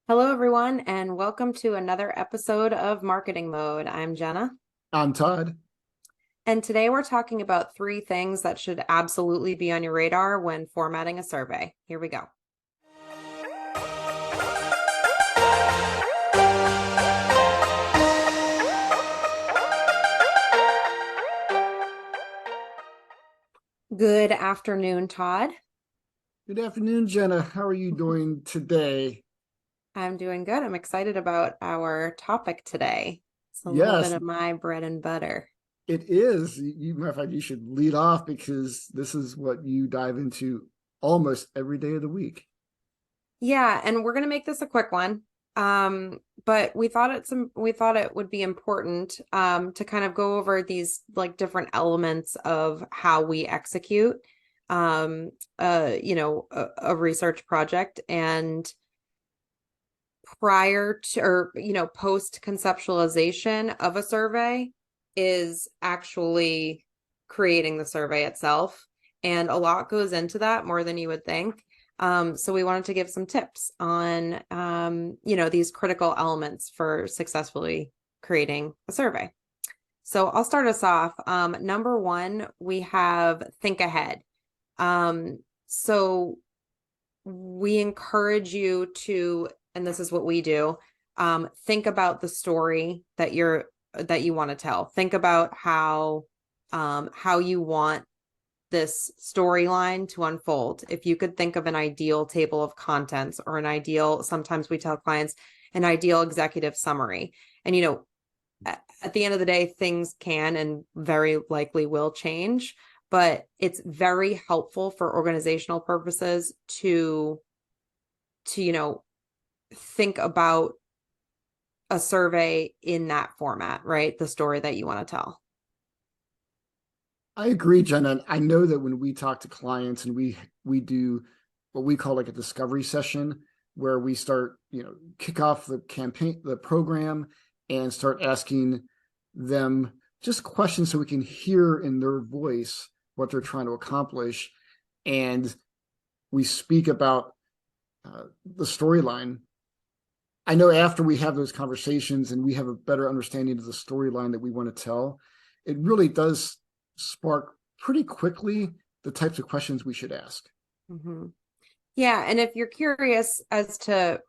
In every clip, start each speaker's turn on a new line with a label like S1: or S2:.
S1: Hello, everyone, and welcome to another episode of Marketing Mode. I'm Jenna,
S2: I'm Todd.
S1: and today we're talking about three things that should absolutely be on your radar when formatting a survey. Here we go. Good afternoon, Todd.
S2: Good afternoon, Jenna. How are you doing today?
S1: I'm doing good. I'm excited about our topic today. It's a little bit
S2: Yes,
S1: of my bread and butter.
S2: it is. Matter of fact, you should lead off because this is what you dive into almost every day of the week.
S1: Yeah, and we're gonna make this a quick one. But we thought it would be important to kind of go over these like different elements of how we execute a research project and prior to or post conceptualization of a survey is actually creating the survey itself. And a lot goes into that, more than you would think. So we wanted to give some tips on these critical elements for successfully creating a survey. So I'll start us off. Number one, we have think ahead. So we encourage you to, and this is what we do, think about the story that you want to tell. Think about how you want this storyline to unfold. If you could think of an ideal table of contents or an ideal, sometimes we tell clients an ideal executive summary. And at the end of the day, things can and very likely will change, but it's very helpful for organizational purposes to think about a survey in that format, right? The story that you want to tell.
S2: I agree, Jenna. I know that when we talk to clients and we do what we call like a discovery session where we start, kick off the campaign, the program, and start asking them just questions so we can hear in their voice what they're trying to accomplish. And we speak about the storyline. I know after we have those conversations and we have a better understanding of the storyline that we want to tell, it really does spark pretty quickly the types of questions we should ask.
S1: Mm-hmm. Yeah, and if you're curious as to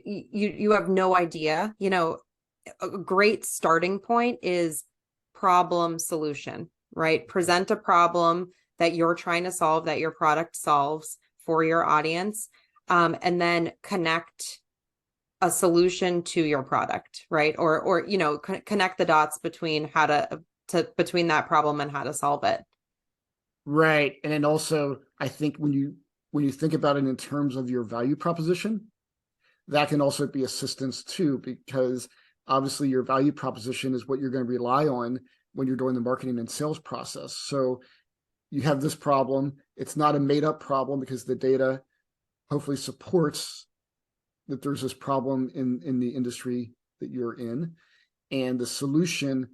S1: you have no idea, a great starting point is problem solution, right? Present a problem that you're trying to solve, that your product solves for your audience, and then connect a solution to your product, right? Or connect the dots between how to between that problem and how to solve it.
S2: Right. And then also I think when you think about it in terms of your value proposition, that can also be assistance too, because obviously your value proposition is what you're going to rely on when you're doing the marketing and sales process. So you have this problem. It's not a made up problem because the data hopefully supports that there's this problem in the industry that you're in. And the solution,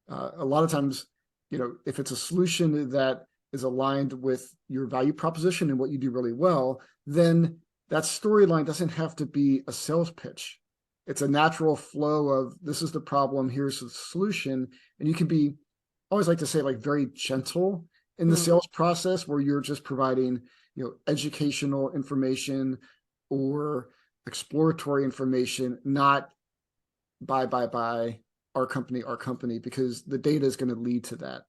S2: a lot of times, if it's a solution that is aligned with your value proposition and what you do really well, then that storyline doesn't have to be a sales pitch. It's a natural flow of this is the problem, here's the solution. And you can be, I always like to say, like very gentle in the
S1: Mm.
S2: sales process where you're just providing, educational information or exploratory information, not buy our company, because the data is going to lead to that.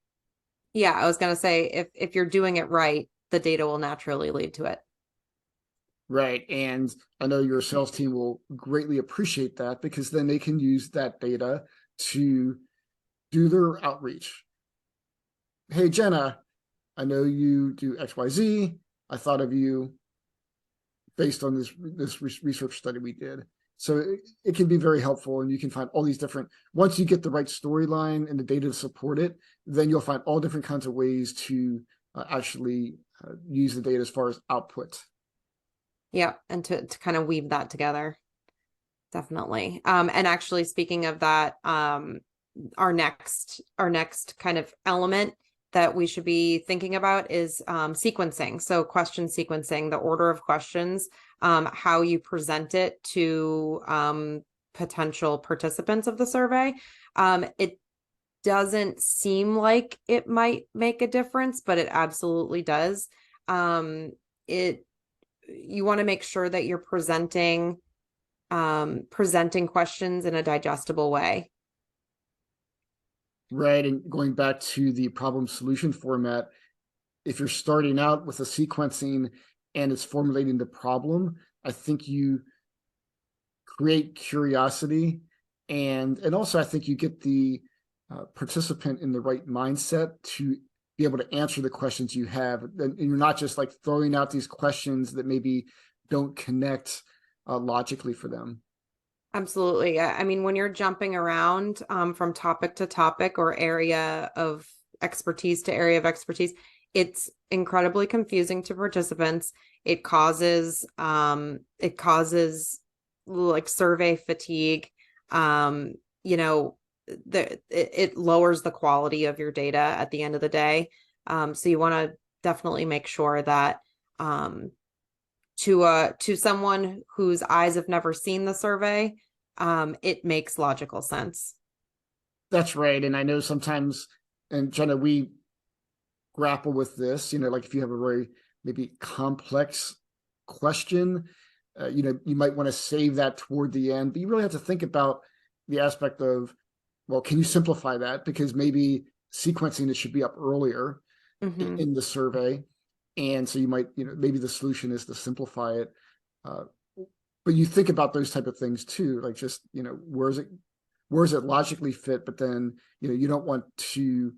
S1: Yeah, I was gonna say if you're doing it right, the data will naturally lead to it.
S2: Right. And I know your sales team will greatly appreciate that because then they can use that data to do their outreach. Hey, Jenna, I know you do XYZ. I thought of you based on this research study we did. So it can be very helpful, and you can find all these different, once you get the right storyline and the data to support it, then you'll find all different kinds of ways to actually use the data as far as output.
S1: Yeah, and to kind of weave that together. Definitely. And actually speaking of that, our next kind of element that we should be thinking about is sequencing. So question sequencing, the order of questions how you present it to potential participants of the survey. It doesn't seem like it might make a difference, but it absolutely does. It You want to make sure that you're presenting questions in a digestible way.
S2: Right. And going back to the problem solution format, if you're starting out with a sequencing and it's formulating the problem, I think you create curiosity, and also I think you get the participant in the right mindset to be able to answer the questions you have, and you're not just like throwing out these questions that maybe don't connect logically for them.
S1: Absolutely. I mean, when you're jumping around from topic to topic or area of expertise to area of expertise, it's incredibly confusing to participants. It causes like survey fatigue. Um, you know, it lowers the quality of your data at the end of the day. So you want to definitely make sure that to someone whose eyes have never seen the survey, it makes logical sense.
S2: That's right. And I know sometimes, and Jenna, we grapple with this, like if you have a very maybe complex question, you might want to save that toward the end, but you really have to think about the aspect of, well, can you simplify that? Because maybe sequencing it should be up earlier
S1: Hmm.
S2: in the survey. And so you might, maybe the solution is to simplify it. Uh, but you think about those type of things too, like just, where is it logically fit? But then, you don't want to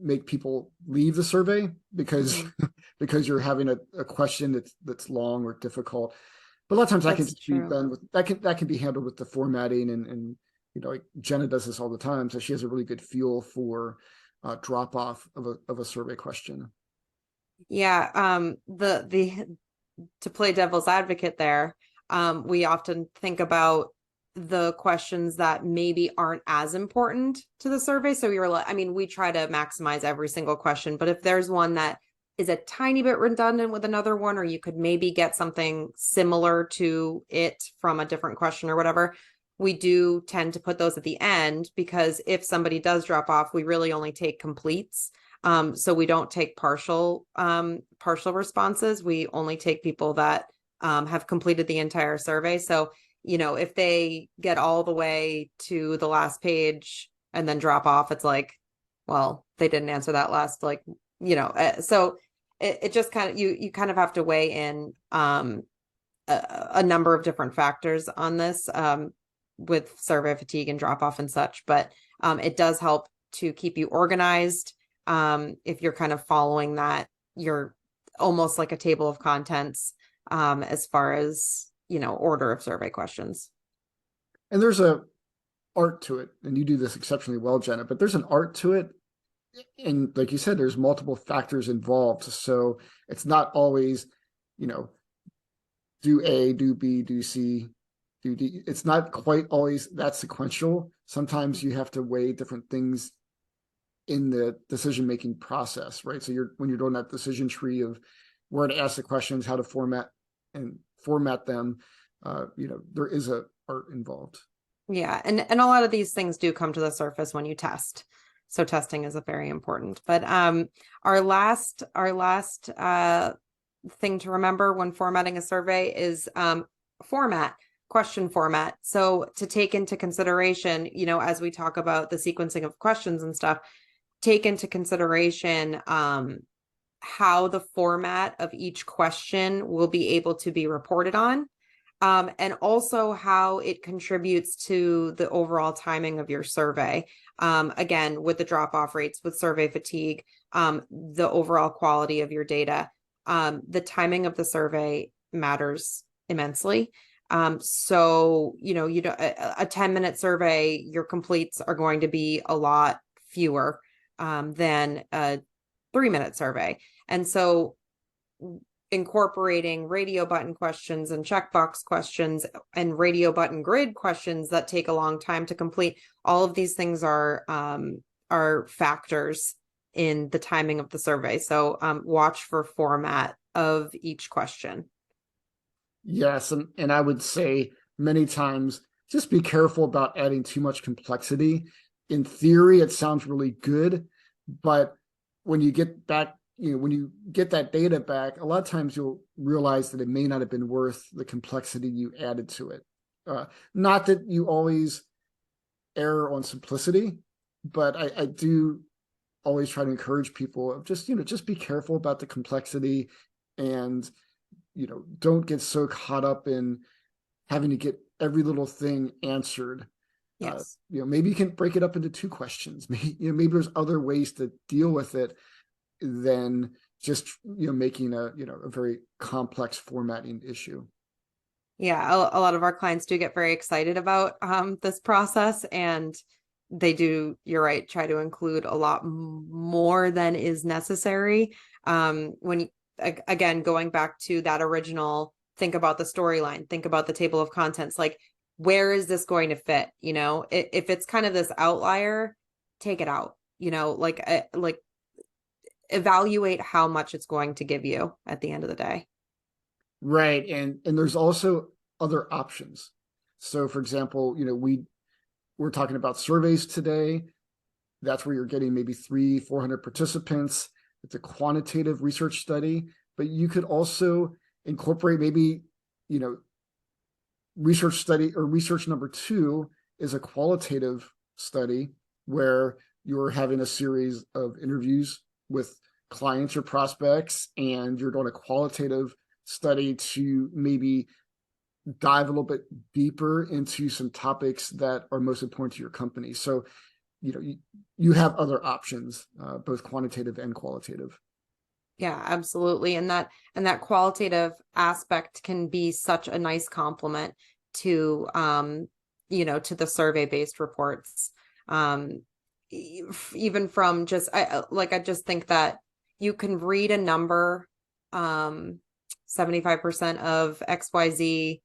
S2: make people leave the survey because
S1: Hmm.
S2: because you're having a question that's long or difficult. But a lot of times that can
S1: That's
S2: just be
S1: true.
S2: done with that can be handled with the formatting, and like Jenna does this all the time, so she has a really good feel for drop off of a survey question.
S1: Yeah. The to play devil's advocate there, we often think about the questions that maybe aren't as important to the survey. So we were like, I mean, we try to maximize every single question, but if there's one that is a tiny bit redundant with another one, or you could maybe get something similar to it from a different question or whatever, we do tend to put those at the end because if somebody does drop off, we really only take completes. So we don't take partial responses. We only take people that have completed the entire survey. So, if they get all the way to the last page and then drop off, it's like, well, they didn't answer that last, like, so it just kind of, you kind of have to weigh in a number of different factors on this with survey fatigue and drop off and such. But it does help to keep you organized. If you're kind of following that, you're almost like a table of contents as far as, order of survey questions.
S2: And there's a art to it, and you do this exceptionally well, Jenna, but there's an art to it. And like you said, there's multiple factors involved, so it's not always, you know do A, do B, do C, do D. It's not quite always that sequential. Sometimes you have to weigh different things in the decision making process, right? So when you're doing that decision tree of where to ask the questions, how to format them, there is a art involved.
S1: Yeah, and a lot of these things do come to the surface when you test. So testing is a very important. But our last thing to remember when formatting a survey is format, question format. So to take into consideration, as we talk about the sequencing of questions and stuff, take into consideration how the format of each question will be able to be reported on, and also how it contributes to the overall timing of your survey. Again, with the drop off rates, with survey fatigue, the overall quality of your data, the timing of the survey matters immensely. So, a 10-minute survey, your completes are going to be a lot fewer than a 3-minute survey. And so incorporating radio button questions and checkbox questions and radio button grid questions that take a long time to complete, all of these things are factors in the timing of the survey. So watch for format of each question.
S2: Yes, and I would say many times just be careful about adding too much complexity. In theory, it sounds really good, but when you get back, when you get that data back, a lot of times you'll realize that it may not have been worth the complexity you added to it. Not that you always err on simplicity, but I do always try to encourage people of just, just be careful about the complexity, and don't get so caught up in having to get every little thing answered.
S1: Yes.
S2: Maybe you can break it up into two questions. Maybe there's other ways to deal with it than just making a very complex formatting issue.
S1: Yeah, a lot of our clients do get very excited about this process, and they do, you're right, try to include a lot more than is necessary. When again, going back to that original, think about the storyline, think about the table of contents, like where is this going to fit? If it's kind of this outlier, take it out. Like evaluate how much it's going to give you at the end of the day.
S2: Right. And there's also other options. So for example, we're talking about surveys today. That's where you're getting maybe 300-400 participants. It's a quantitative research study, but you could also incorporate maybe, research study, or research number 2 is a qualitative study where you're having a series of interviews with clients or prospects, and you're doing a qualitative study to maybe dive a little bit deeper into some topics that are most important to your company. So, you have other options, both quantitative and qualitative.
S1: Yeah, absolutely. And that qualitative aspect can be such a nice complement to to the survey-based reports. Even from just I just think that you can read a number, 75% of XYZ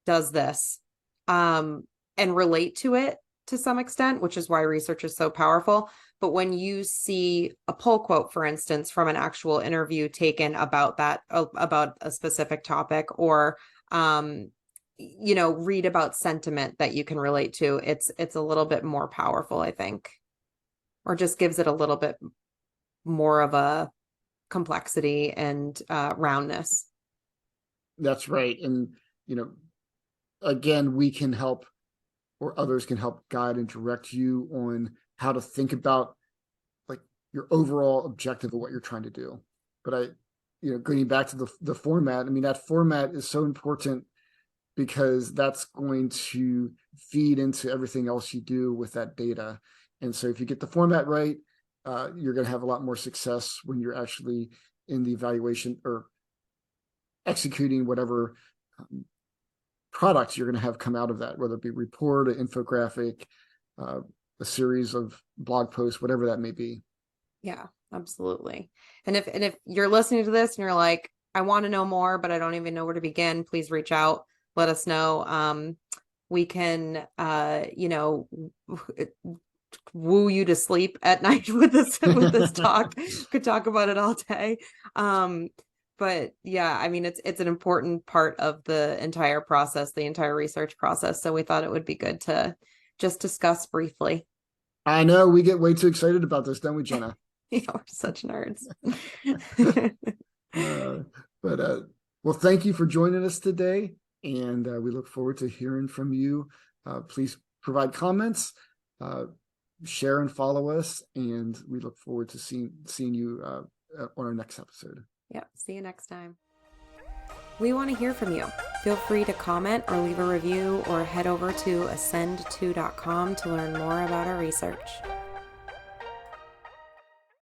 S1: does this, and relate to it to some extent, which is why research is so powerful. But when you see a pull quote, for instance, from an actual interview taken about about a specific topic, or read about sentiment that you can relate to, it's a little bit more powerful, I think, or just gives it a little bit more of a complexity and roundness.
S2: That's right. And, again, we can help, or others can help guide and direct you on how to think about like your overall objective of what you're trying to do. But going back to the format, I mean, that format is so important because that's going to feed into everything else you do with that data. And so if you get the format right, you're going to have a lot more success when you're actually in the evaluation or executing whatever products you're going to have come out of that, whether it be report, an infographic, a series of blog posts, whatever that may be.
S1: Yeah, absolutely. And if you're listening to this and you're like, I want to know more, but I don't even know where to begin, please reach out. Let us know. We can, woo you to sleep at night with this talk. Could talk about it all day. But yeah, I mean, it's an important part of the entire process, the entire research process. So we thought it would be good to just discuss briefly.
S2: I know we get way too excited about this, don't we, Jenna?
S1: We're such nerds.
S2: uh, but well, thank you for joining us today, and we look forward to hearing from you. Please provide comments, share and follow us, and we look forward to seeing you on our next episode.
S1: Yeah, see you next time. We want to hear from you. Feel free to comment or leave a review, or head over to ascend2.com to learn more about our research.